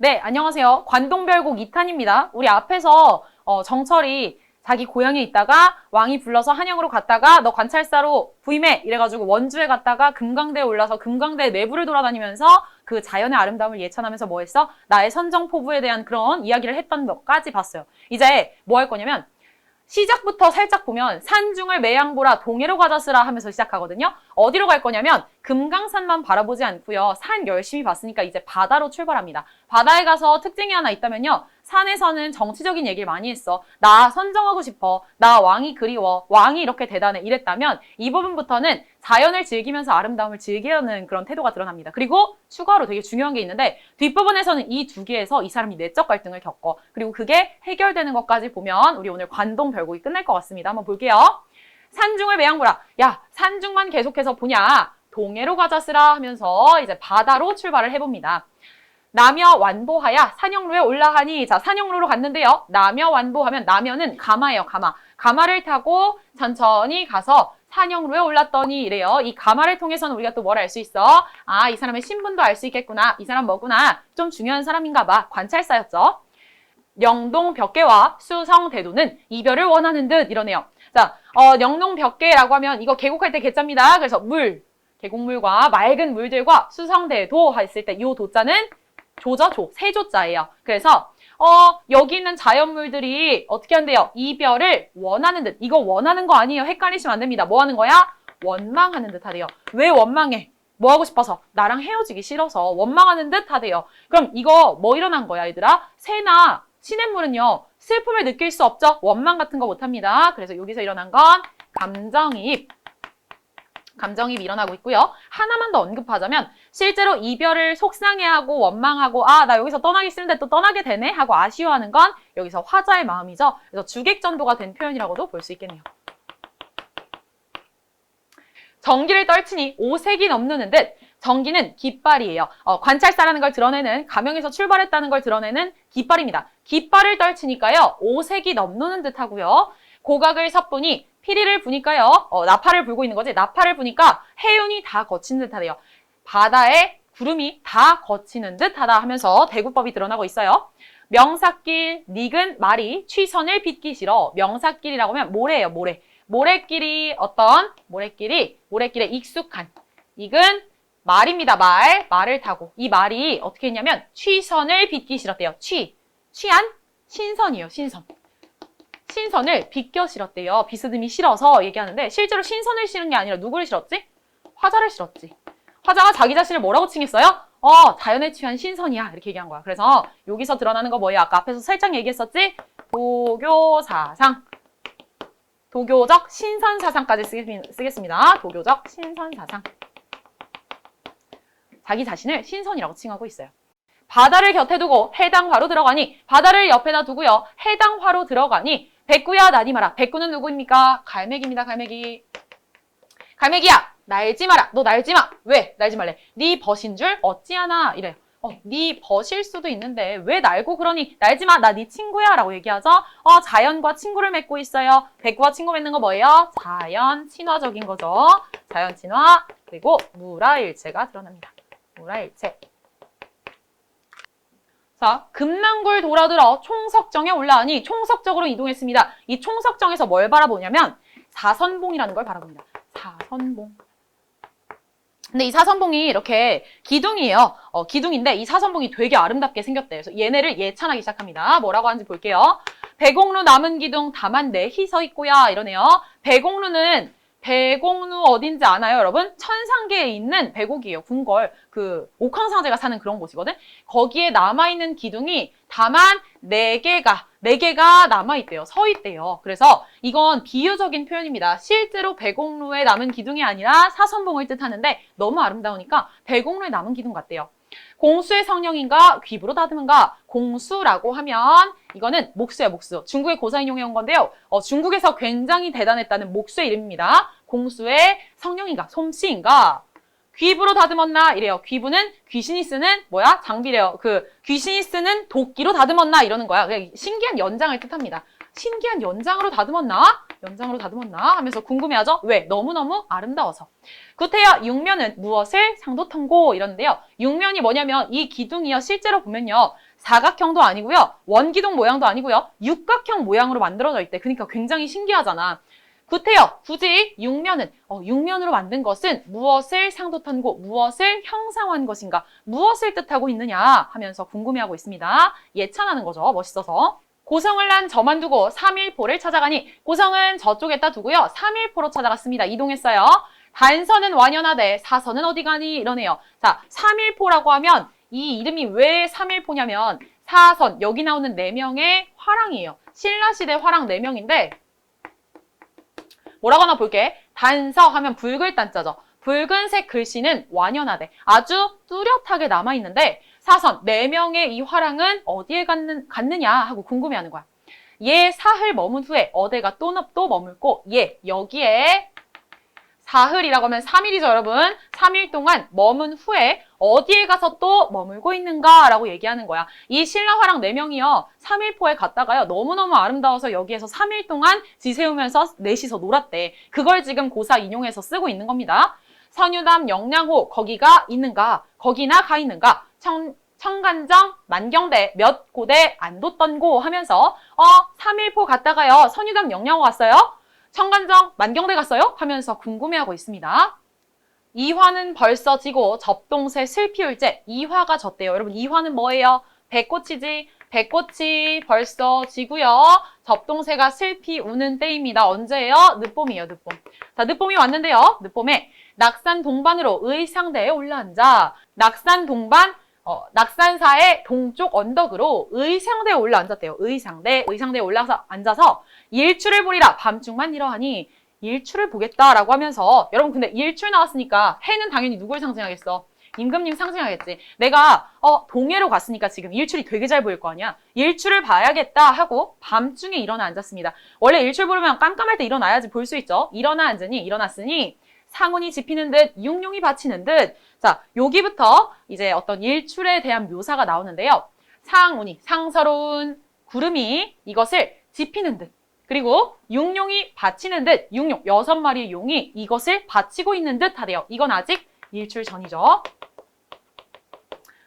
네, 안녕하세요. 관동별곡 2탄입니다. 우리 앞에서 정철이 자기 고향에 있다가 왕이 불러서 한양으로 갔다가 너 관찰사로 부임해! 이래가지고 원주에 갔다가 금강대에 올라서 금강대 내부를 돌아다니면서 그 자연의 아름다움을 예찬하면서 뭐 했어? 나의 선정포부에 대한 그런 이야기를 했던 것까지 봤어요. 이제 뭐 할 거냐면 시작부터 살짝 보면 산중을 매양보라 동해로 가자스라 하면서 시작하거든요. 어디로 갈 거냐면 금강산만 바라보지 않고요. 산 열심히 봤으니까 이제 바다로 출발합니다. 바다에 가서 특징이 하나 있다면요. 산에서는 정치적인 얘기를 많이 했어. 나 선정하고 싶어. 나 왕이 그리워. 왕이 이렇게 대단해. 이랬다면 이 부분부터는 자연을 즐기면서 아름다움을 즐기려는 그런 태도가 드러납니다. 그리고 추가로 되게 중요한 게 있는데 뒷부분에서는 이 두 개에서 이 사람이 내적 갈등을 겪어. 그리고 그게 해결되는 것까지 보면 우리 오늘 관동별곡이 끝날 것 같습니다. 한번 볼게요. 산중을 매양보라. 야, 산중만 계속해서 보냐. 동해로 가자스라 하면서 이제 바다로 출발을 해봅니다. 남여 완보하야 산영로에 올라하니. 자, 산영로로 갔는데요. 남여 완보하면 남여는 가마예요. 가마. 가마를 타고 천천히 가서 산영로에 올랐더니 이래요. 이 가마를 통해서는 우리가 또 뭘 알 수 있어? 아, 이 사람의 신분도 알 수 있겠구나. 이 사람 뭐구나. 좀 중요한 사람인가 봐. 관찰사였죠. 영동벽계와 수성대도는 이별을 원하는 듯 이러네요. 자, 영동벽계라고 하면 이거 계곡할 때 계자입니다. 그래서 물, 계곡물과 맑은 물들과 수성대도 했을 때 이 도자는 조죠, 세조자예요. 그래서 여기 있는 자연물들이 어떻게 한대요? 이별을 원하는 듯. 이거 원하는 거 아니에요. 헷갈리시면 안 됩니다. 뭐 하는 거야? 원망하는 듯 하대요. 왜 원망해? 뭐 하고 싶어서? 나랑 헤어지기 싫어서 원망하는 듯 하대요. 그럼 이거 뭐 일어난 거야, 얘들아? 새나 시냇물은요. 슬픔을 느낄 수 없죠? 원망 같은 거 못합니다. 그래서 여기서 일어난 건 감정이입 일어나고 있고요. 하나만 더 언급하자면 실제로 이별을 속상해하고 원망하고 아, 나 여기서 떠나기 싫은데 또 떠나게 되네 하고 아쉬워하는 건 여기서 화자의 마음이죠. 그래서 주객전도가 된 표현이라고도 볼 수 있겠네요. 정기를 떨치니 5색이 넘누는 듯. 정기는 깃발이에요. 관찰사라는 걸 드러내는, 가명에서 출발했다는 걸 드러내는 깃발입니다. 깃발을 떨치니까요. 5색이 넘누는 듯 하고요. 고각을 삿보니 피리를 부니까요. 나팔을 불고 있는 거지. 나팔을 부니까 해운이 다 거친 듯 하대요. 바다에 구름이 다 거치는 듯 하다 하면서 대구법이 드러나고 있어요. 명사길, 닉은 말이 취선을 빚기 싫어. 명사길이라고 하면 모래예요, 모래. 모래길이 모래길에 익숙한. 닉은 말입니다, 말을 타고. 이 말이 어떻게 했냐면 취선을 빚기 싫었대요. 취한? 신선이에요, 신선. 신선을 빚겨 싫었대요. 비스듬히 싫어서 얘기하는데 실제로 신선을 싫은 게 아니라 누구를 싫었지? 화자를 싫었지. 화자가 자기 자신을 뭐라고 칭했어요? 자연에 취한 신선이야. 이렇게 얘기한 거야. 그래서 여기서 드러나는 거 뭐예요? 아까 앞에서 살짝 얘기했었지? 도교사상. 도교적 신선사상까지 쓰겠습니다. 도교적 신선사상. 자기 자신을 신선이라고 칭하고 있어요. 바다를 곁에 두고 해당화로 들어가니 바다를 옆에다 두고요. 해당화로 들어가니 백구야 나니 마라. 백구는 누구입니까? 갈매기입니다. 갈매기. 갈매기야 날지 마라. 너 날지 마. 왜 날지 말래? 네 벗인 줄 어찌하나 이래요. 네 벗일 수도 있는데 왜 날고 그러니? 날지 마. 나 네 친구야 라고 얘기하죠. 자연과 친구를 맺고 있어요. 백구와 친구 맺는 거 뭐예요? 자연 친화적인 거죠. 자연 친화. 그리고 무라일체가 드러납니다. 무라일체. 자, 금난굴 돌아들어 총석정에 올라가니 총석적으로 이동했습니다. 이 총석정에서 뭘 바라보냐면 사선봉이라는 걸 바라봅니다. 사선봉. 근데 이 사선봉이 이렇게 기둥이에요. 기둥인데 이 사선봉이 되게 아름답게 생겼대요. 그래서 얘네를 예찬하기 시작합니다. 뭐라고 하는지 볼게요. 배공루 남은 기둥 다만 내희 서 있고야 이러네요. 배공루 어딘지 아나요, 여러분? 천상계에 있는 배곡이에요. 궁궐. 그 옥황상제가 사는 그런 곳이거든. 거기에 남아있는 기둥이 다만 4개가 남아있대요. 서 있대요. 그래서 이건 비유적인 표현입니다. 실제로 배공루에 남은 기둥이 아니라 사선봉을 뜻하는데 너무 아름다우니까 배공루에 남은 기둥 같대요. 공수의 성령인가 귀부로 다듬은가. 공수라고 하면 이거는 목수예요, 목수. 중국의 고사인용해 온 건데요. 중국에서 굉장히 대단했다는 목수의 이름입니다. 공수의 성령인가 솜씨인가. 귀부로 다듬었나 이래요. 귀부는 귀신이 쓰는 뭐야? 장비래요. 그 귀신이 쓰는 도끼로 다듬었나 이러는 거야. 그냥 신기한 연장을 뜻합니다. 신기한 연장으로 다듬었나? 연장으로 다듬었나? 하면서 궁금해하죠? 왜? 너무너무 아름다워서. 구태여 육면은 무엇을 상도통고 이러는데요. 육면이 뭐냐면 이 기둥이요. 실제로 보면요. 사각형도 아니고요. 원기둥 모양도 아니고요. 육각형 모양으로 만들어져 있대. 그러니까 굉장히 신기하잖아. 구태여, 굳이 육면은, 육면으로 만든 것은 무엇을 상도탄고, 무엇을 형상화한 것인가, 무엇을 뜻하고 있느냐 하면서 궁금해하고 있습니다. 예찬하는 거죠. 멋있어서. 고성을 난 저만 두고 삼일포를 찾아가니, 고성은 저쪽에다 두고요. 삼일포로 찾아갔습니다. 이동했어요. 단선은 완연하되 사선은 어디 가니 이러네요. 자, 삼일포라고 하면 이 이름이 왜 삼일포냐면 사선, 여기 나오는 4명의 화랑이에요. 신라시대 화랑 4명인데 뭐라고 하나 볼게. 단서 하면 붉을 단자죠. 붉은색 글씨는 완연하대. 아주 뚜렷하게 남아있는데 사선, 4명의 이 화랑은 어디에 갔느냐 하고 궁금해하는 거야. 얘 사흘 머문 후에 어디가 또 머물고 얘 여기에 사흘이라고 하면 3일이죠, 여러분. 3일 동안 머문 후에 어디에 가서 또 머물고 있는가라고 얘기하는 거야. 이 신라화랑 4명이요. 3일포에 갔다가요. 너무너무 아름다워서 여기에서 3일 동안 지새우면서 넷이서 놀았대. 그걸 지금 고사 인용해서 쓰고 있는 겁니다. 선유담 영량호 거기가 있는가? 거기나 가 있는가? 청간정 만경대 몇 고대 안 뒀던고 하면서 3일포 갔다가요. 선유담 영량호 갔어요? 청간정 만경대 갔어요? 하면서 궁금해하고 있습니다. 이화는 벌써 지고 접동새 슬피울제. 이화가 졌대요. 여러분 이화는 뭐예요? 백꽃이지. 백꽃이 벌써 지고요. 접동새가 슬피 우는 때입니다. 언제예요? 늦봄이에요. 늦봄. 자, 늦봄이 왔는데요. 늦봄에 낙산 동반으로 의상대에 올라앉아. 낙산 동반 낙산사의 동쪽 언덕으로 의상대에 올라앉았대요. 의상대에 올라서 앉아서 일출을 보리라. 밤중만 이러하니 일출을 보겠다라고 하면서 여러분 근데 일출 나왔으니까 해는 당연히 누굴 상징하겠어? 임금님 상징하겠지. 내가 동해로 갔으니까 지금 일출이 되게 잘 보일 거 아니야. 일출을 봐야겠다 하고 밤중에 일어나 앉았습니다. 원래 일출 보려면 깜깜할 때 일어나야지 볼 수 있죠. 일어났으니 상운이 지피는 듯 육룡이 받치는 듯. 자, 여기부터 이제 어떤 일출에 대한 묘사가 나오는데요. 상운이 상서로운 구름이 이것을 지피는 듯. 그리고 육룡이 받치는 듯. 육룡 6마리의 용이 이것을 받치고 있는 듯 하대요. 이건 아직 일출 전이죠.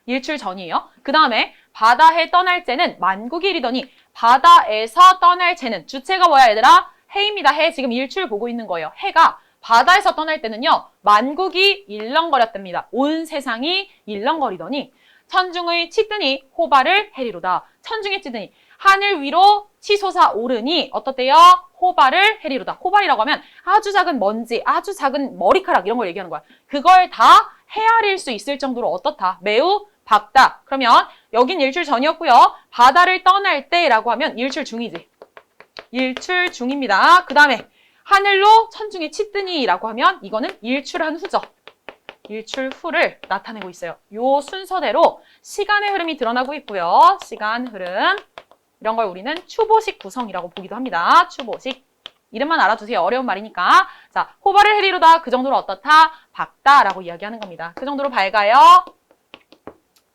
일출 전이에요. 그 다음에 바다에 떠날 째는 만국이 이르더니 바다에서 떠날 째는 주체가 뭐야 얘들아? 해입니다. 해. 지금 일출 보고 있는 거예요. 해가 바다에서 떠날 때는요. 만국이 일렁거렸답니다. 온 세상이 일렁거리더니 천중의 치뜨니 호발을 해리로다. 천중에 치뜨니 하늘 위로 치솟아 오르니 어떻대요? 호발을 해리로다. 호발이라고 하면 아주 작은 먼지, 아주 작은 머리카락 이런 걸 얘기하는 거야. 그걸 다 헤아릴 수 있을 정도로 어떻다? 매우 밝다. 그러면 여긴 일출 전이었고요. 바다를 떠날 때라고 하면 일출 중이지. 일출 중입니다. 그 다음에 하늘로 천중에 치뜨니라고 하면 이거는 일출한 후죠. 일출 후를 나타내고 있어요. 요 순서대로 시간의 흐름이 드러나고 있고요. 시간 흐름. 이런 걸 우리는 추보식 구성이라고 보기도 합니다. 추보식. 이름만 알아두세요. 어려운 말이니까. 자, 호발을 해리로다. 그 정도로 어떻다? 밝다라고 이야기하는 겁니다. 그 정도로 밝아요.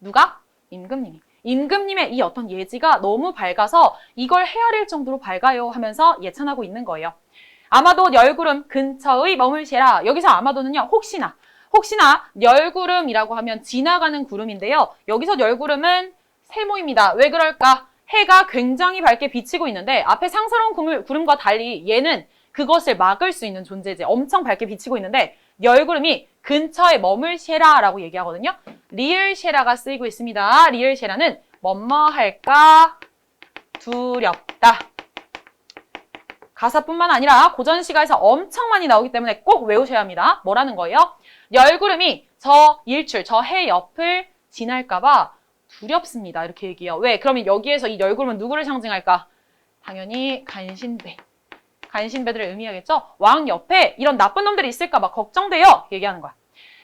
누가? 임금님이. 임금님의 이 어떤 예지가 너무 밝아서 이걸 헤아릴 정도로 밝아요 하면서 예찬하고 있는 거예요. 아마도 열구름 근처의 머물시라. 여기서 아마도는요. 혹시나 열구름이라고 하면 지나가는 구름인데요. 여기서 열구름은 세모입니다. 왜 그럴까? 해가 굉장히 밝게 비치고 있는데 앞에 상스러운 구름과 달리 얘는 그것을 막을 수 있는 존재지. 엄청 밝게 비치고 있는데 열구름이 근처에 머물시라라고 얘기하거든요. 리을시라가 쓰이고 있습니다. 리을시라는 뭐뭐할까 두렵다. 가사뿐만 아니라 고전시가에서 엄청 많이 나오기 때문에 꼭 외우셔야 합니다. 뭐라는 거예요? 열구름이 저 일출, 저 해 옆을 지날까봐 두렵습니다. 이렇게 얘기해요. 왜? 그러면 여기에서 이 열구름은 누구를 상징할까? 당연히 간신배. 간신배들을 의미하겠죠? 왕 옆에 이런 나쁜 놈들이 있을까봐 걱정돼요. 얘기하는 거야.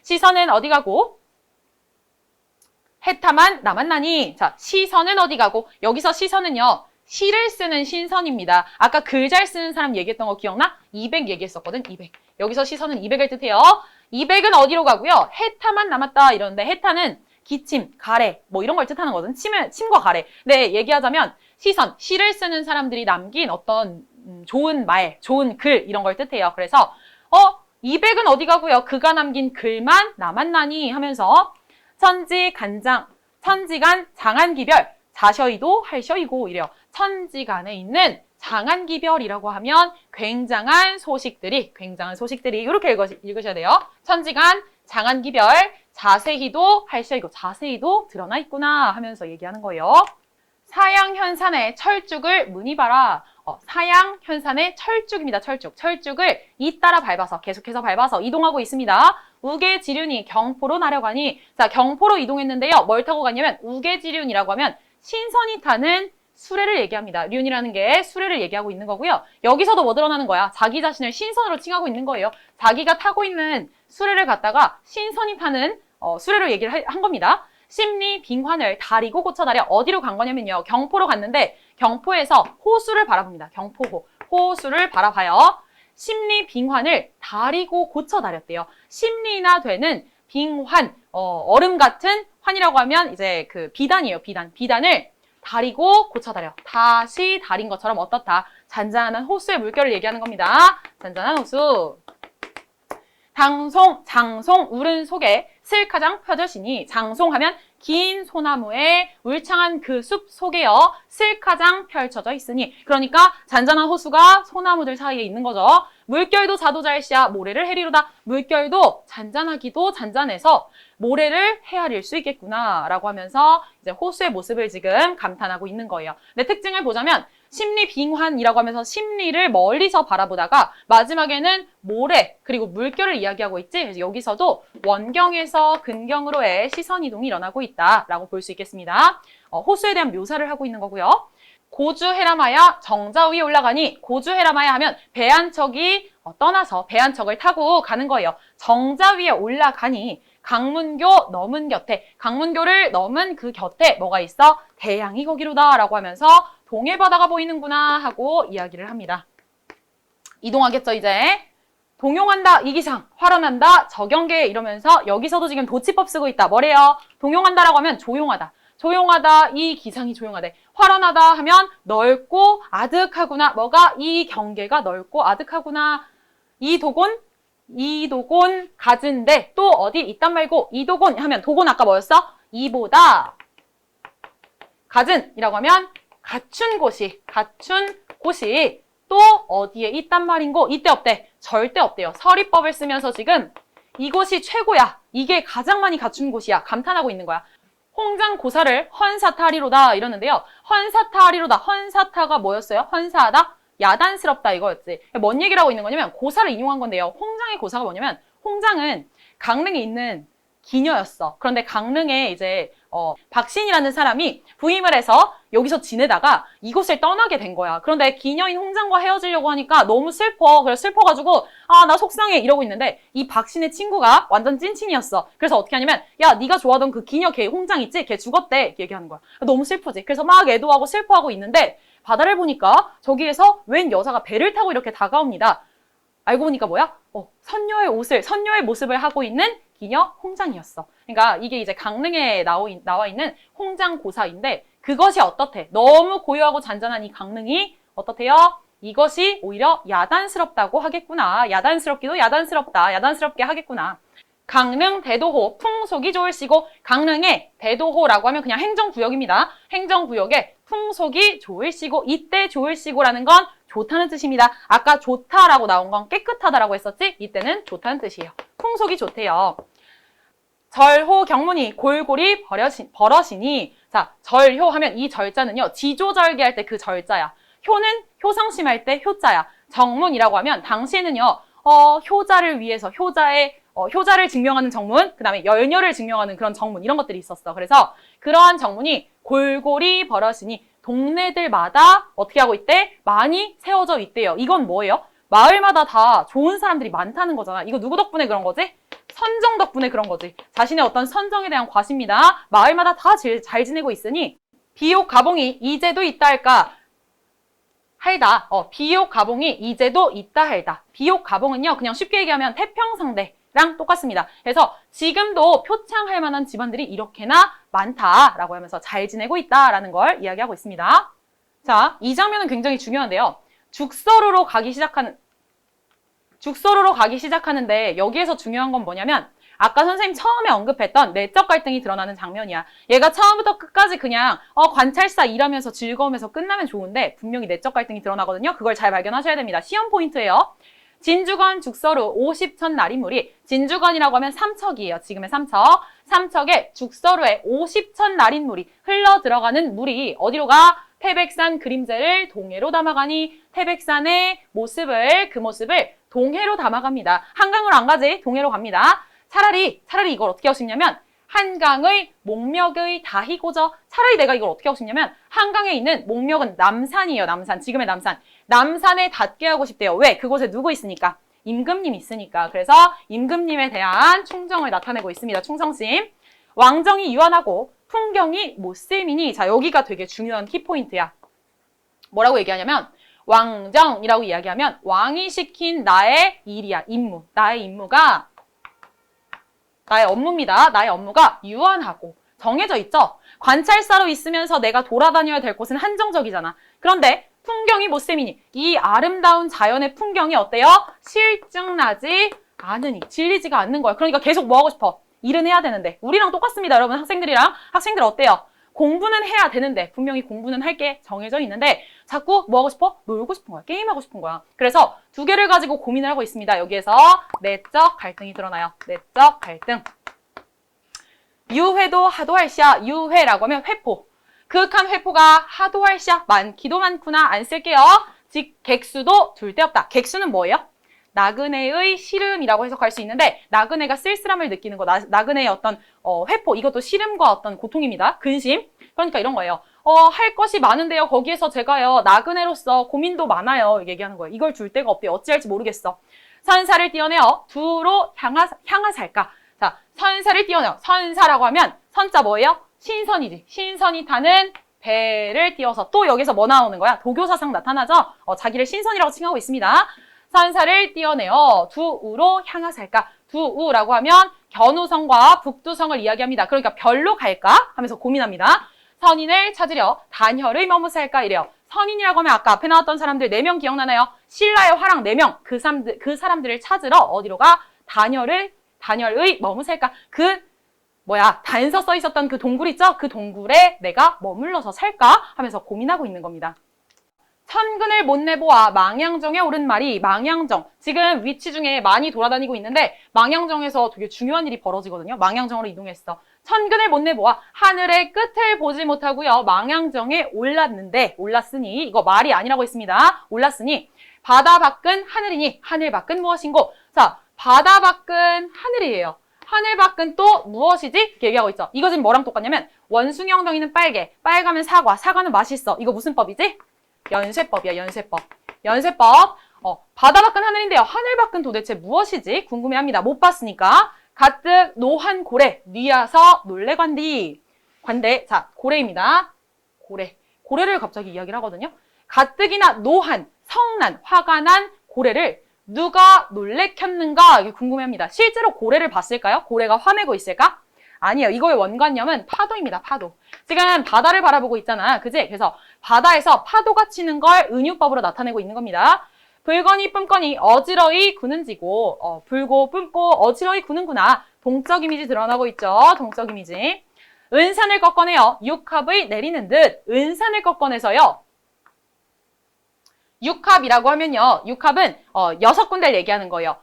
시선은 어디 가고? 해타만 남았나니. 자, 시선은 어디 가고? 여기서 시선은요. 시를 쓰는 신선입니다. 아까 글 잘 쓰는 사람 얘기했던 거 기억나? 200 얘기했었거든. 200. 여기서 시선은 200을 뜻해요. 200은 어디로 가고요? 해타만 남았다 이러는데 해타는 기침, 가래 뭐 이런 걸 뜻하는 거거든. 침과 가래. 네, 얘기하자면 시선, 시를 쓰는 사람들이 남긴 어떤 좋은 말, 좋은 글 이런 걸 뜻해요. 그래서 200은 어디 가고요? 그가 남긴 글만 남았나니 하면서 천지간 장안기별 자셔이도 할셔이고 이래요. 천지간에 있는 장안기별이라고 하면 굉장한 소식들이 이렇게 읽으셔야 돼요. 천지간 장안기별 자세히도 할셔이고 자세히도 드러나 있구나 하면서 얘기하는 거예요. 사양현산의 철쭉을 문의봐라. 사양현산의 철쭉입니다. 철쭉을 잇따라 밟아서 계속해서 밟아서 이동하고 있습니다. 우계지륜이 경포로 나려가니 자 경포로 이동했는데요. 뭘 타고 갔냐면 우계지륜이라고 하면 신선이 타는 수레를 얘기합니다. 륜이라는 게 수레를 얘기하고 있는 거고요. 여기서도 뭐 드러나는 거야? 자기 자신을 신선으로 칭하고 있는 거예요. 자기가 타고 있는 수레를 갖다가 신선이 타는 수레로 얘기를 한 겁니다. 심리 빙환을 다리고 고쳐다려 어디로 간 거냐면요. 경포로 갔는데 경포에서 호수를 바라봅니다. 경포호. 호수를 바라봐요. 심리 빙환을 다리고 고쳐다렸대요. 심리나 되는 빙환, 얼음 같은 환이라고 하면 이제 그 비단이에요. 비단을 다리고 고쳐다려. 다시 다린 것처럼 어떻다. 잔잔한 호수의 물결을 얘기하는 겁니다. 잔잔한 호수. 장송, 울은 속에 슬가장 펴져시니 장송하면 긴 소나무에 울창한 그 숲 속에요. 슬가장 펼쳐져 있으니 그러니까 잔잔한 호수가 소나무들 사이에 있는 거죠. 물결도 자도잘시야 모래를 헤리로다. 물결도 잔잔하기도 잔잔해서 모래를 헤아릴 수 있겠구나 라고 하면서 이제 호수의 모습을 지금 감탄하고 있는 거예요. 근데 특징을 보자면 심리 빙환이라고 하면서 심리를 멀리서 바라보다가 마지막에는 모래 그리고 물결을 이야기하고 있지. 그래서 여기서도 원경에서 근경으로의 시선 이동이 일어나고 있다라고 볼 수 있겠습니다. 호수에 대한 묘사를 하고 있는 거고요. 고주 헤라마야 정자 위에 올라가니 고주 헤라마야 하면 배 한 척이 떠나서 배 한 척을 타고 가는 거예요. 정자 위에 올라가니 강문교 넘은 곁에 강문교를 넘은 그 곁에 뭐가 있어? 대양이 거기로다 라고 하면서 동해바다가 보이는구나 하고 이야기를 합니다. 이동하겠죠 이제. 동용한다 이기상, 활언한다 저경계 이러면서 여기서도 지금 도치법 쓰고 있다. 뭐래요? 동용한다라고 하면 조용하다. 조용하다, 이 기상이 조용하대. 활언하다 하면 넓고 아득하구나. 뭐가? 이 경계가 넓고 아득하구나. 이 도곤 가진데 또 어디 있단 말고 이 도곤 하면 도곤 아까 뭐였어? 이보다 가진이라고 하면 갖춘 곳이 또 어디에 있단 말인고 이때 없대. 절대 없대요. 서리법을 쓰면서 지금 이곳이 최고야. 이게 가장 많이 갖춘 곳이야. 감탄하고 있는 거야. 홍장 고사를 헌사타리로다 이러는데요. 헌사타리로다. 헌사타가 뭐였어요? 헌사하다? 야단스럽다 이거였지. 뭔 얘기를 하고 있는 거냐면 고사를 인용한 건데요. 홍장의 고사가 뭐냐면 홍장은 강릉에 있는 기녀였어. 그런데 강릉에 이제 박신이라는 사람이 부임을 해서 여기서 지내다가 이곳을 떠나게 된 거야. 그런데 기녀인 홍장과 헤어지려고 하니까 너무 슬퍼. 그래서 슬퍼가지고 아, 나 속상해 이러고 있는데 이 박신의 친구가 완전 찐친이었어. 그래서 어떻게 하냐면 야, 네가 좋아하던 그 기녀 걔 홍장 있지? 걔 죽었대. 이렇게 얘기하는 거야. 너무 슬프지. 그래서 막 애도하고 슬퍼하고 있는데 바다를 보니까 저기에서 웬 여자가 배를 타고 이렇게 다가옵니다. 알고 보니까 뭐야? 선녀의 모습을 하고 있는 기녀 홍장이었어. 그러니까 이게 이제 강릉에 나와 있는 홍장 고사인데 그것이 어떻대? 너무 고요하고 잔잔한 이 강릉이 어떻대요? 이것이 오히려 야단스럽다고 하겠구나. 야단스럽기도 야단스럽다. 야단스럽게 하겠구나. 강릉 대도호 풍속이 좋을시고 강릉의 대도호라고 하면 그냥 행정구역입니다. 행정구역에 풍속이 좋을시고 이때 좋을시고라는 건 좋다는 뜻입니다. 아까 좋다라고 나온 건 깨끗하다라고 했었지? 이때는 좋다는 뜻이에요. 풍속이 좋대요. 절호 경문이 골골이 벌어시니 자 절효 하면 이 절자는요. 지조절개할 때 그 절자야. 효는 효성심할 때 효자야. 정문이라고 하면 당시에는요. 효자를 위해서 효자를 증명하는 정문, 그 다음에 열녀를 증명하는 그런 정문 이런 것들이 있었어. 그래서 그러한 정문이 골골이 벌어지니 동네들마다 어떻게 하고 있대? 많이 세워져 있대요. 이건 뭐예요? 마을마다 다 좋은 사람들이 많다는 거잖아. 이거 누구 덕분에 그런 거지? 선정 덕분에 그런 거지. 자신의 어떤 선정에 대한 과시입니다. 마을마다 다 잘 지내고 있으니 비옥 가봉이 이제도 있다 할까? 할다. 비옥 가봉이 이제도 있다 할다. 비옥 가봉은요. 그냥 쉽게 얘기하면 태평상대랑 똑같습니다. 그래서 지금도 표창할 만한 집안들이 이렇게나 많다라고 하면서 잘 지내고 있다라는 걸 이야기하고 있습니다. 자, 이 장면은 굉장히 중요한데요. 죽서루로 가기 시작하는데 여기에서 중요한 건 뭐냐면 아까 선생님 처음에 언급했던 내적 갈등이 드러나는 장면이야. 얘가 처음부터 끝까지 그냥 관찰사 일하면서 즐거우면서 끝나면 좋은데 분명히 내적 갈등이 드러나거든요. 그걸 잘 발견하셔야 됩니다. 시험 포인트예요. 진주건 죽서루 50천 날인물이 진주건이라고 하면 삼척이에요. 지금의 삼척. 삼척에 죽서루에 50천 날인물이 흘러 들어가는 물이 어디로 가? 태백산 그림자를 동해로 담아가니 태백산의 모습을 그 모습을 동해로 담아갑니다. 한강으로 안 가지? 동해로 갑니다. 차라리 이걸 어떻게 하고 싶냐면 한강의 목멱의 다희고저. 차라리 내가 이걸 어떻게 하고 싶냐면 한강에 있는 목멱은 남산이에요. 남산. 지금의 남산. 남산에 닿게 하고 싶대요. 왜? 그곳에 누구 있으니까? 임금님 있으니까. 그래서 임금님에 대한 충정을 나타내고 있습니다. 충성심. 왕정이 유한하고 풍경이 못세미니. 자, 여기가 되게 중요한 키포인트야. 뭐라고 얘기하냐면 왕정이라고 이야기하면 왕이 시킨 나의 일이야. 임무. 나의 임무가 나의 업무입니다. 나의 업무가 유한하고 정해져 있죠. 관찰사로 있으면서 내가 돌아다녀야 될 곳은 한정적이잖아. 그런데 풍경이 못세미니 이 아름다운 자연의 풍경이 어때요? 실증나지 않으니 질리지가 않는 거야. 그러니까 계속 뭐 하고 싶어? 일은 해야 되는데. 우리랑 똑같습니다. 여러분 학생들이랑. 학생들 어때요? 공부는 해야 되는데 분명히 공부는 할 게 정해져 있는데 자꾸 뭐 하고 싶어? 놀고 싶은 거야. 게임하고 싶은 거야. 그래서 두 개를 가지고 고민을 하고 있습니다. 여기에서 내적 갈등이 드러나요. 내적 갈등. 유회도 하도할시야. 유회라고 하면 회포. 그윽한 회포가 하도할시야. 많기도 많구나. 안 쓸게요. 즉 객수도 둘 데 없다. 객수는 뭐예요? 나그네의 시름이라고 해석할 수 있는데 나그네가 쓸쓸함을 느끼는 거, 나그네의 어떤 회포, 이것도 시름과 어떤 고통입니다. 근심. 그러니까 이런 거예요. 할 것이 많은데요. 거기에서 제가요 나그네로서 고민도 많아요. 얘기하는 거예요. 이걸 줄 데가 없대요. 어찌할지 모르겠어. 선사를 띄어내어 두로 향하살까. 자, 선사를 띄어내어. 선사라고 하면 선자 뭐예요? 신선이지. 신선이 타는 배를 띄워서 또 여기서 뭐 나오는 거야? 도교사상 나타나죠? 자기를 신선이라고 칭하고 있습니다. 선사를 띄어내어 두우로 향하살까. 두우라고 하면 견우성과 북두성을 이야기합니다. 그러니까 별로 갈까 하면서 고민합니다. 선인을 찾으려 단혈의 머무살까 이래요. 선인이라고 하면 아까 앞에 나왔던 사람들 4명 기억나나요? 신라의 화랑 4명 그 사람들을 찾으러 어디로 가? 단혈의 머무살까. 단서 써 있었던 그 동굴 있죠? 그 동굴에 내가 머물러서 살까 하면서 고민하고 있는 겁니다. 천근을 못 내보아 망양정에 오른 말이 망양정. 지금 위치 중에 많이 돌아다니고 있는데 망양정에서 되게 중요한 일이 벌어지거든요. 망양정으로 이동했어. 천근을 못 내보아 하늘의 끝을 보지 못하고요. 망양정에 올랐으니 이거 말이 아니라고 했습니다. 올랐으니 바다 밖은 하늘이니 하늘 밖은 무엇인고. 자, 바다 밖은 하늘이에요. 하늘 밖은 또 무엇이지? 이렇게 얘기하고 있죠. 이거 지금 뭐랑 똑같냐면 원숭이형 덩이는 빨가면 사과는 맛있어. 이거 무슨 법이지? 연쇄법이야. 연쇄법. 바다 밖은 하늘인데요. 하늘 밖은 도대체 무엇이지? 궁금해합니다. 못 봤으니까. 가뜩 노한 고래 뉘어서 놀래관디. 관대. 자, 고래입니다. 고래를 갑자기 이야기를 하거든요. 가뜩이나 노한, 성난, 화가 난 고래를 누가 놀래켰는가? 이게 궁금해합니다. 실제로 고래를 봤을까요? 고래가 화내고 있을까? 아니에요. 이거의 원관념은 파도입니다. 파도. 지금 바다를 바라보고 있잖아. 그지? 그래서 바다에서 파도가 치는 걸 은유법으로 나타내고 있는 겁니다. 불거니 뿜거니 어지러이 구는지고 불고 뿜고 어지러이 구는구나. 동적 이미지 드러나고 있죠. 동적 이미지. 은산을 꺾어내어 육합의 내리는 듯. 은산을 꺾어내서요. 육합이라고 하면요. 육합은 6군데를 얘기하는 거예요.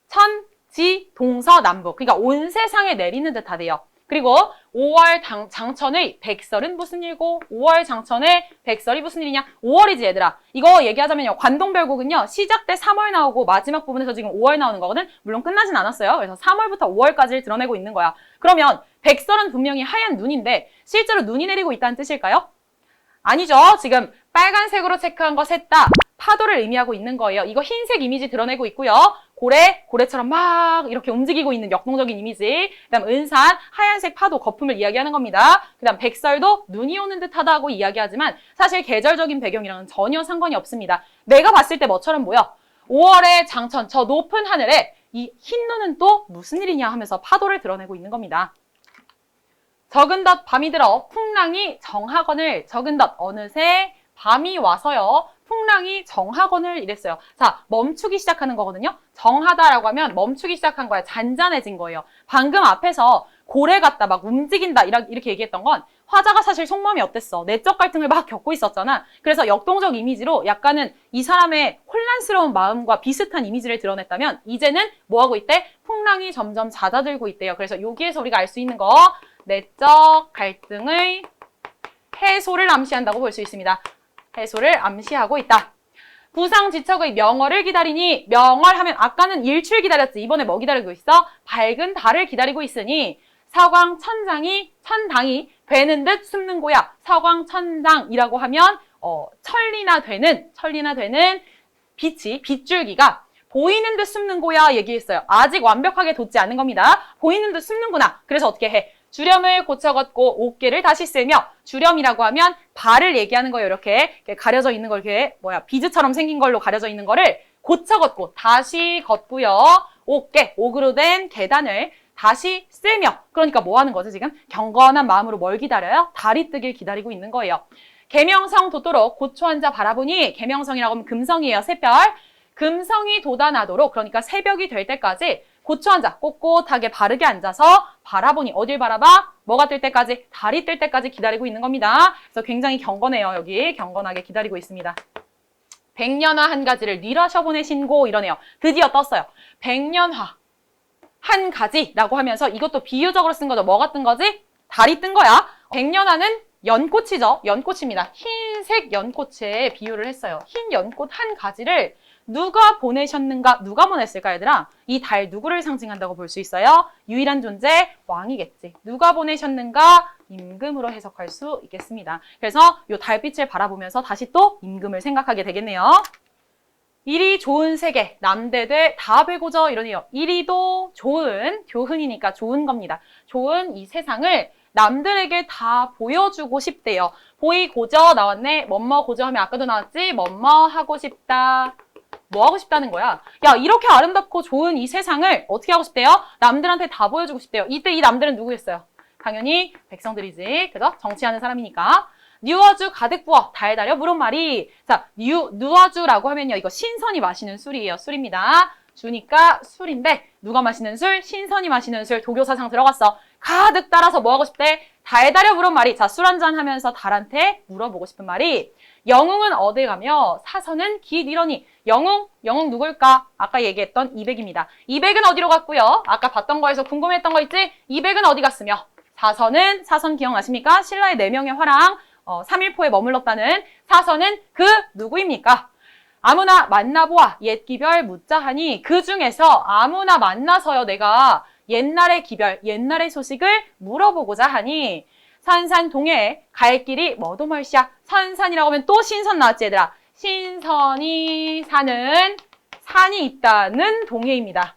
천, 지, 동서, 남북. 그러니까 온 세상에 내리는 듯 하대요. 그리고 5월 장천의 백설은 무슨 일고 5월 장천의 백설이 무슨 일이냐? 5월이지 얘들아. 이거 얘기하자면요. 관동별곡은요. 시작 때 3월 나오고 마지막 부분에서 지금 5월 나오는 거거든. 물론 끝나진 않았어요. 그래서 3월부터 5월까지를 드러내고 있는 거야. 그러면 백설은 분명히 하얀 눈인데 실제로 눈이 내리고 있다는 뜻일까요? 아니죠. 지금 빨간색으로 체크한 거 셋 다 파도를 의미하고 있는 거예요. 이거 흰색 이미지 드러내고 있고요. 고래처럼 막 이렇게 움직이고 있는 역동적인 이미지. 그다음 은산, 하얀색 파도, 거품을 이야기하는 겁니다. 그다음 백설도 눈이 오는 듯하다고 이야기하지만 사실 계절적인 배경이랑은 전혀 상관이 없습니다. 내가 봤을 때 뭐처럼 보여? 5월의 장천, 저 높은 하늘에 이 흰 눈은 또 무슨 일이냐 하면서 파도를 드러내고 있는 겁니다. 적은덧 밤이 들어 풍랑이 정하거늘. 적은덧 어느새 밤이 와서요. 풍랑이 정하거늘 이랬어요. 자, 멈추기 시작하는 거거든요. 정하다라고 하면 멈추기 시작한 거야. 잔잔해진 거예요. 방금 앞에서 고래 같다, 막 움직인다 이렇게 얘기했던 건 화자가 사실 속마음이 어땠어? 내적 갈등을 막 겪고 있었잖아. 그래서 역동적 이미지로 약간은 이 사람의 혼란스러운 마음과 비슷한 이미지를 드러냈다면 이제는 뭐 하고 있대? 풍랑이 점점 잦아들고 있대요. 그래서 여기에서 우리가 알 수 있는 거 내적 갈등의 해소를 암시한다고 볼 수 있습니다. 해소를 암시하고 있다. 부상지척의 명월을 기다리니 명월 하면 아까는 일출 기다렸지. 이번에 뭐 기다리고 있어? 밝은 달을 기다리고 있으니 서광천당이 되는 듯 숨는 고야. 서광천당이라고 하면 천리나 되는 빛이 빗줄기가 보이는 듯 숨는 고야 얘기했어요. 아직 완벽하게 돋지 않은 겁니다. 보이는 듯 숨는구나. 그래서 어떻게 해? 주렴을 고쳐 걷고 옥계를 다시 쓸며 주렴이라고 하면 발을 얘기하는 거예요. 이렇게 가려져 있는 걸 이렇게 비즈처럼 생긴 걸로 가려져 있는 거를 고쳐 걷고 다시 걷고요. 옥계, 옥으로 된 계단을 다시 쓸며 그러니까 뭐 하는 거죠 지금? 경건한 마음으로 뭘 기다려요? 달이 뜨길 기다리고 있는 거예요. 계명성 돋도록 고초 앉아 바라보니 계명성이라고 하면 금성이에요. 새별. 금성이 돋아나도록 그러니까 새벽이 될 때까지 고쳐 앉아 꼿꼿하게 바르게 앉아서 바라보니 어딜 바라봐? 뭐가 뜰 때까지? 달이 뜰 때까지 기다리고 있는 겁니다. 그래서 굉장히 경건해요. 여기 경건하게 기다리고 있습니다. 백년화 한 가지를 뉘라셔 보내신고 이러네요. 드디어 떴어요. 백년화 한 가지라고 하면서 이것도 비유적으로 쓴 거죠. 뭐가 뜬 거지? 달이 뜬 거야. 백년화는 연꽃이죠. 연꽃입니다. 흰색 연꽃에 비유를 했어요. 흰 연꽃 한 가지를 누가 보내셨는가? 누가 보냈을까 얘들아? 이 달 누구를 상징한다고 볼 수 있어요? 유일한 존재 왕이겠지. 누가 보내셨는가? 임금으로 해석할 수 있겠습니다. 그래서 이 달빛을 바라보면서 다시 또 임금을 생각하게 되겠네요. 이리 좋은 세계 남대대 다 배고저 이러네요. 이리도 좋은 교훈이니까 좋은 겁니다. 좋은 이 세상을 남들에게 다 보여주고 싶대요. 보이고저 나왔네. 뭐뭐고저 하면 아까도 나왔지. 뭐뭐 하고 싶다. 뭐 하고 싶다는 거야? 야, 이렇게 아름답고 좋은 이 세상을 어떻게 하고 싶대요? 남들한테 다 보여주고 싶대요. 이때 이 남들은 누구였어요? 당연히 백성들이지. 그죠? 정치하는 사람이니까. 뉴어주 가득 부어 달달여 물은 말이. 자, 뉴어주라고 하면요. 이거 신선이 마시는 술이에요. 술입니다. 주니까 술인데 누가 마시는 술? 신선이 마시는 술. 도교사상 들어갔어. 가득 따라서 뭐 하고 싶대? 달달여 물은 말이. 자, 술 한잔 하면서 달한테 물어보고 싶은 말이 영웅은 어딜 가며 사선은 깃 이러니. 영웅 누굴까? 아까 얘기했던 200입니다. 200은 어디로 갔고요? 아까 봤던 거에서 궁금했던 거 있지? 200은 어디 갔으며? 사선 기억나십니까? 신라의 4명의 화랑 3일포에 머물렀다는 사선은 그 누구입니까? 아무나 만나보아 옛 기별 묻자 하니 그 중에서 아무나 만나서요 내가 옛날의 기별, 옛날의 소식을 물어보고자 하니 산산동해 갈 길이 뭐도 멀시야. 산산이라고 하면 또 신선 나왔지 얘들아. 신선이 사는 산이 있다는 동해입니다.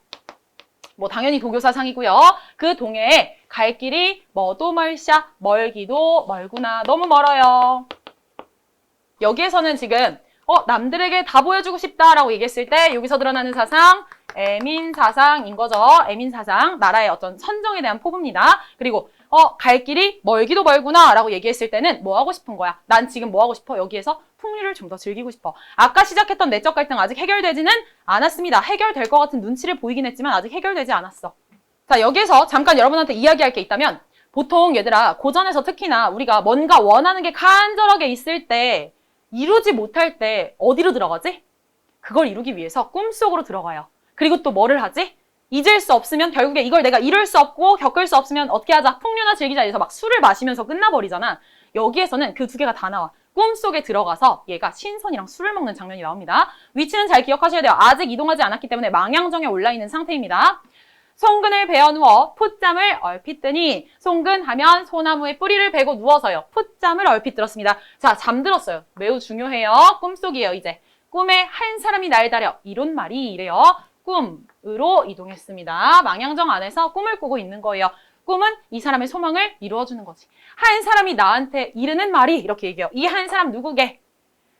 뭐 당연히 도교사상이고요. 그 동해에 갈 길이 뭐도 멀시야. 멀기도 멀구나. 너무 멀어요. 여기에서는 지금 남들에게 다 보여주고 싶다라고 얘기했을 때 여기서 드러나는 사상 애민사상인 거죠. 애민사상, 나라의 어떤 선정에 대한 포부입니다. 그리고 갈 길이 멀기도 멀구나 라고 얘기했을 때는 뭐 하고 싶은 거야? 난 지금 뭐 하고 싶어? 여기에서 풍류를 좀 더 즐기고 싶어. 아까 시작했던 내적 갈등 아직 해결되지는 않았습니다. 해결될 것 같은 눈치를 보이긴 했지만 아직 해결되지 않았어. 자, 여기에서 잠깐 여러분한테 이야기할 게 있다면 보통 얘들아 고전에서 특히나 우리가 뭔가 원하는 게 간절하게 있을 때 이루지 못할 때 어디로 들어가지? 그걸 이루기 위해서 꿈속으로 들어가요. 그리고 또 뭐를 하지? 잊을 수 없으면 결국에 이걸 내가 이룰 수 없고 겪을 수 없으면 어떻게 하자? 풍류나 즐기자 해서 막 술을 마시면서 끝나버리잖아. 여기에서는 그 두 개가 다 나와. 꿈속에 들어가서 얘가 신선이랑 술을 먹는 장면이 나옵니다. 위치는 잘 기억하셔야 돼요. 아직 이동하지 않았기 때문에 망향정에 올라있는 상태입니다. 송근을 베어 누워 풋잠을 얼핏 뜨니 송근하면 소나무에 뿌리를 베고 누워서요. 풋잠을 얼핏 들었습니다. 자, 잠들었어요. 매우 중요해요. 꿈속이에요, 이제. 꿈에 한 사람이 날다려 이런 말이 이래요. 꿈으로 이동했습니다. 망향정 안에서 꿈을 꾸고 있는 거예요. 꿈은 이 사람의 소망을 이루어주는 거지. 한 사람이 나한테 이르는 말이 이렇게 얘기해요. 이 한 사람 누구게?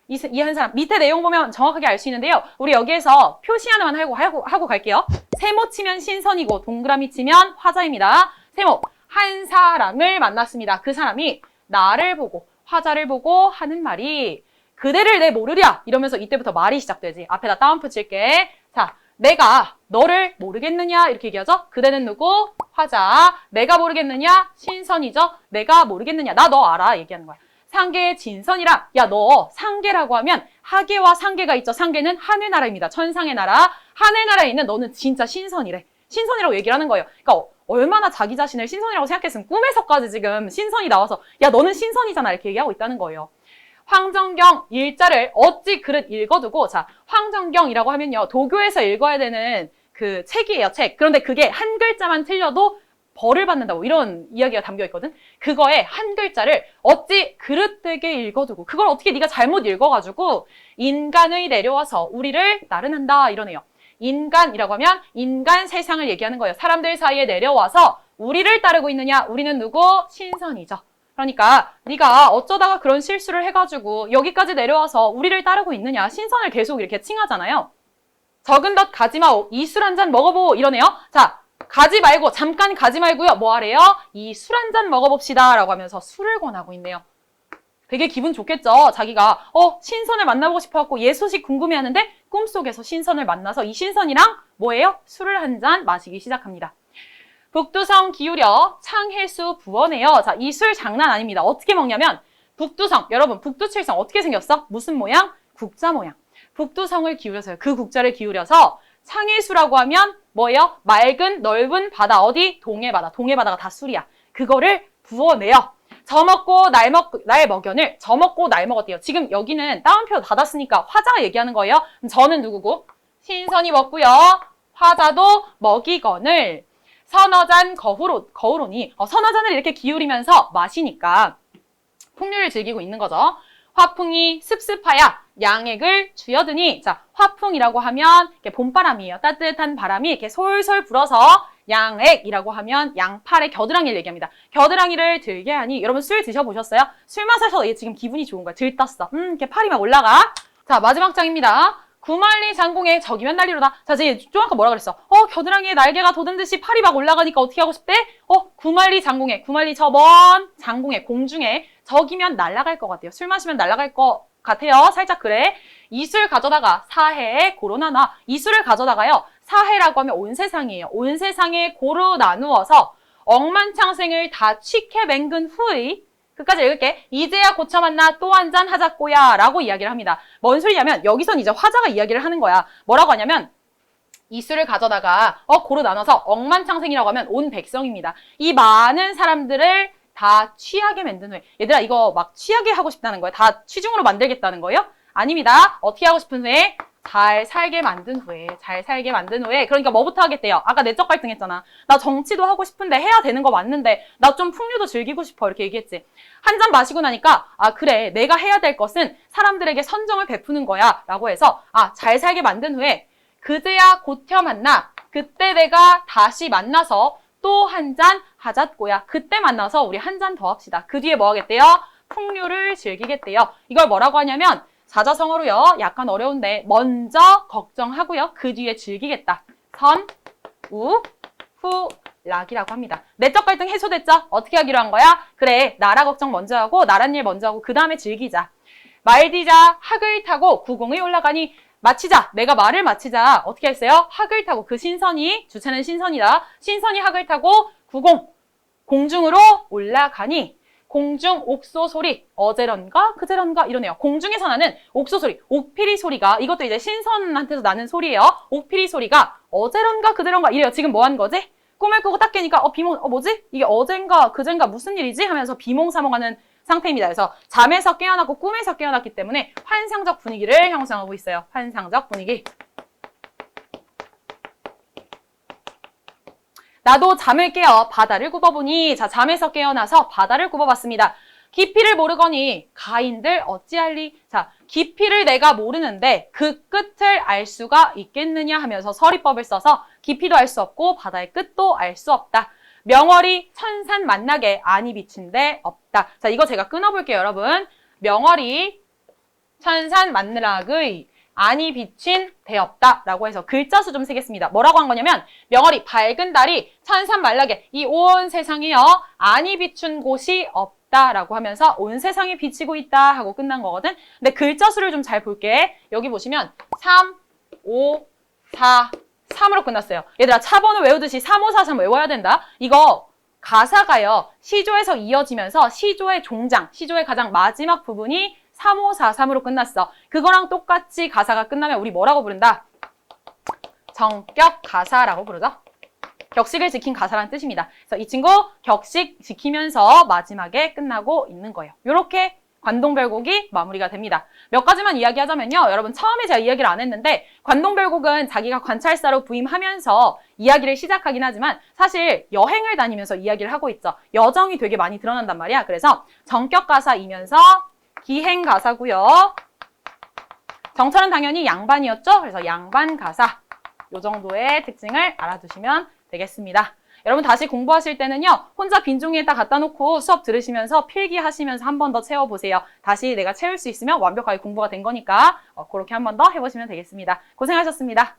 이 한 사람. 밑에 내용 보면 정확하게 알 수 있는데요. 우리 여기에서 표시 하나만 하고 갈게요. 세모 치면 신선이고 동그라미 치면 화자입니다. 세모. 한 사람을 만났습니다. 그 사람이 나를 보고 화자를 보고 하는 말이 그대를 내 모르랴 이러면서 이때부터 말이 시작되지. 앞에다 따옴표 칠게. 자, 내가 너를 모르겠느냐 이렇게 얘기하죠. 그대는 누구? 화자. 내가 모르겠느냐? 신선이죠. 내가 모르겠느냐? 나 너 알아 얘기하는 거야. 상계의 진선이라. 야, 너 상계라고 하면 하계와 상계가 있죠. 상계는 하늘나라입니다. 천상의 나라. 하늘나라에 있는 너는 진짜 신선이래. 신선이라고 얘기를 하는 거예요. 그러니까 얼마나 자기 자신을 신선이라고 생각했으면 꿈에서까지 지금 신선이 나와서 야, 너는 신선이잖아 이렇게 얘기하고 있다는 거예요. 황정경 일자를 어찌 그릇 읽어두고. 자, 황정경이라고 하면요, 도교에서 읽어야 되는 그 책이에요, 책. 그런데 그게 한 글자만 틀려도 벌을 받는다고 이런 이야기가 담겨 있거든. 그거에 한 글자를 어찌 그릇되게 읽어두고, 그걸 어떻게 네가 잘못 읽어가지고 인간의 내려와서 우리를 나른한다 이러네요. 인간이라고 하면 인간 세상을 얘기하는 거예요. 사람들 사이에 내려와서 우리를 따르고 있느냐? 우리는 누구? 신선이죠. 그러니까 네가 어쩌다가 그런 실수를 해가지고 여기까지 내려와서 우리를 따르고 있느냐? 신선을 계속 이렇게 칭하잖아요. 적은 덧 가지마오. 이 술 한 잔 먹어보 이러네요. 자, 가지 말고, 잠깐 가지 말고요. 뭐 하래요? 이 술 한 잔 먹어봅시다 라고 하면서 술을 권하고 있네요. 되게 기분 좋겠죠. 자기가 신선을 만나보고 싶어갖고 예소식 궁금해하는데 꿈속에서 신선을 만나서 이 신선이랑 뭐예요? 술을 한 잔 마시기 시작합니다. 북두성 기울여 창해수 부어내요. 자, 이 술 장난 아닙니다. 어떻게 먹냐면 북두성, 여러분 북두칠성 어떻게 생겼어? 무슨 모양? 국자 모양. 북두성을 기울여서요. 그 국자를 기울여서 창해수라고 하면 뭐예요? 맑은 넓은 바다. 어디? 동해바다. 동해바다가 다 술이야. 그거를 부어내요. 저먹고 날 먹연을 저먹고 날 먹었대요. 지금 여기는 따옴표 닫았으니까 화자가 얘기하는 거예요. 저는 누구고? 신선이 먹고요. 화자도 먹이건을 서너 잔 거우로니 서너 잔을 이렇게 기울이면서 마시니까 풍류를 즐기고 있는 거죠. 화풍이 습습하야 양액을 쥐어드니. 자, 화풍이라고 하면 이렇게 봄바람이에요. 따뜻한 바람이 이렇게 솔솔 불어서 양액이라고 하면 양팔의 겨드랑이를 얘기합니다. 겨드랑이를 들게 하니. 여러분 술 드셔보셨어요? 술 마셔서 얘 지금 기분이 좋은 거야. 들떴어. 이렇게 팔이 막 올라가. 자, 마지막 장입니다. 구만리 장공에 적이면 난리로다. 자, 이제 좀 아까 뭐라 그랬어? 겨드랑이에 날개가 돋은 듯이 팔이 막 올라가니까 어떻게 하고 싶대? 구만리 장공에, 구만리 저번 장공에, 공중에 적이면 날아갈 것 같아요. 술 마시면 날아갈 것 같아요. 살짝 그래. 이술 가져다가 사해에 고로 나눠. 이술을 가져다가요. 사해라고 하면 온 세상이에요. 온 세상에 고로 나누어서 억만창생을 다 취해 맹근 후의. 끝까지 읽을게. 이제야 고쳐 만나 또 한 잔 하자꼬야 라고 이야기를 합니다. 뭔 소리냐면 여기선 이제 화자가 이야기를 하는 거야. 뭐라고 하냐면 이 술을 가져다가 고로 나눠서 억만창생이라고 하면 온 백성입니다. 이 많은 사람들을 다 취하게 만든 후에. 얘들아 이거 막 취하게 하고 싶다는 거야? 다 취중으로 만들겠다는 거예요? 아닙니다. 어떻게 하고 싶은 후에? 잘 살게 만든 후에. 잘 살게 만든 후에. 그러니까 뭐부터 하겠대요? 아까 내적 갈등 했잖아. 나 정치도 하고 싶은데 해야 되는 거 맞는데 나 좀 풍류도 즐기고 싶어 이렇게 얘기했지. 한 잔 마시고 나니까 그래 내가 해야 될 것은 사람들에게 선정을 베푸는 거야 라고 해서 잘 살게 만든 후에 그제야 고텨 만나. 그때 내가 다시 만나서 또 한 잔 하자꼬야. 그때 만나서 우리 한 잔 더 합시다. 그 뒤에 뭐 하겠대요? 풍류를 즐기겠대요. 이걸 뭐라고 하냐면 사자성어로요. 약간 어려운데 먼저 걱정하고요. 그 뒤에 즐기겠다. 선, 우, 후, 락이라고 합니다. 내적 갈등 해소됐죠? 어떻게 하기로 한 거야? 그래, 나라 걱정 먼저 하고 나란 일 먼저 하고 그 다음에 즐기자. 말디자 학을 타고 구공에 올라가니. 마치자. 내가 말을 마치자. 어떻게 했어요? 학을 타고 그 신선이, 주체는 신선이다. 신선이 학을 타고 공중으로 올라가니. 공중 옥소 소리, 어제런가 그제런가 이러네요. 공중에서 나는 옥소 소리, 옥피리 소리가, 이것도 이제 신선한테서 나는 소리예요. 옥피리 소리가 어제런가 그제런가 이래요. 지금 뭐 한 거지? 꿈을 꾸고 딱 깨니까 비몽, 뭐지? 이게 어젠가 그젠가 무슨 일이지? 하면서 비몽사몽하는 상태입니다. 그래서 잠에서 깨어났고 꿈에서 깨어났기 때문에 환상적 분위기를 형성하고 있어요. 환상적 분위기. 나도 잠을 깨어 바다를 굽어보니. 자, 잠에서 깨어나서 바다를 굽어봤습니다. 깊이를 모르거니 가인들 어찌할리. 자, 깊이를 내가 모르는데 그 끝을 알 수가 있겠느냐 하면서 서리법을 써서 깊이도 알 수 없고 바다의 끝도 알 수 없다. 명월이 천산 만나게 안이 비친 데 없다. 자, 이거 제가 끊어볼게요, 여러분. 명월이 천산 만나락의 안이 비친 데 없다 라고 해서 글자 수 좀 세겠습니다. 뭐라고 한 거냐면 명월이 밝은 달이 천산 만락에 이 온 세상이요 안이 비춘 곳이 없다. 있다라고 하면서 온 세상이 비치고 있다 하고 끝난 거거든. 근데 글자 수를 좀 잘 볼게. 여기 보시면 3, 5, 4, 3으로 끝났어요. 얘들아 차번호 외우듯이 3, 5, 4, 3 외워야 된다. 이거 가사가요. 시조에서 이어지면서 시조의 종장, 시조의 가장 마지막 부분이 3, 5, 4, 3으로 끝났어. 그거랑 똑같이 가사가 끝나면 우리 뭐라고 부른다? 정격 가사라고 부르죠. 격식을 지킨 가사라는 뜻입니다. 그래서 이 친구 격식 지키면서 마지막에 끝나고 있는 거예요. 이렇게 관동별곡이 마무리가 됩니다. 몇 가지만 이야기하자면요. 여러분 처음에 제가 이야기를 안 했는데 관동별곡은 자기가 관찰사로 부임하면서 이야기를 시작하긴 하지만 사실 여행을 다니면서 이야기를 하고 있죠. 여정이 되게 많이 드러난단 말이야. 그래서 정격가사이면서 기행가사고요. 정철은 당연히 양반이었죠. 그래서 양반가사. 이 정도의 특징을 알아두시면 되겠습니다. 여러분 다시 공부하실 때는요. 혼자 빈 종이에다 갖다 놓고 수업 들으시면서 필기하시면서 한 번 더 채워보세요. 다시 내가 채울 수 있으면 완벽하게 공부가 된 거니까 그렇게 한 번 더 해보시면 되겠습니다. 고생하셨습니다.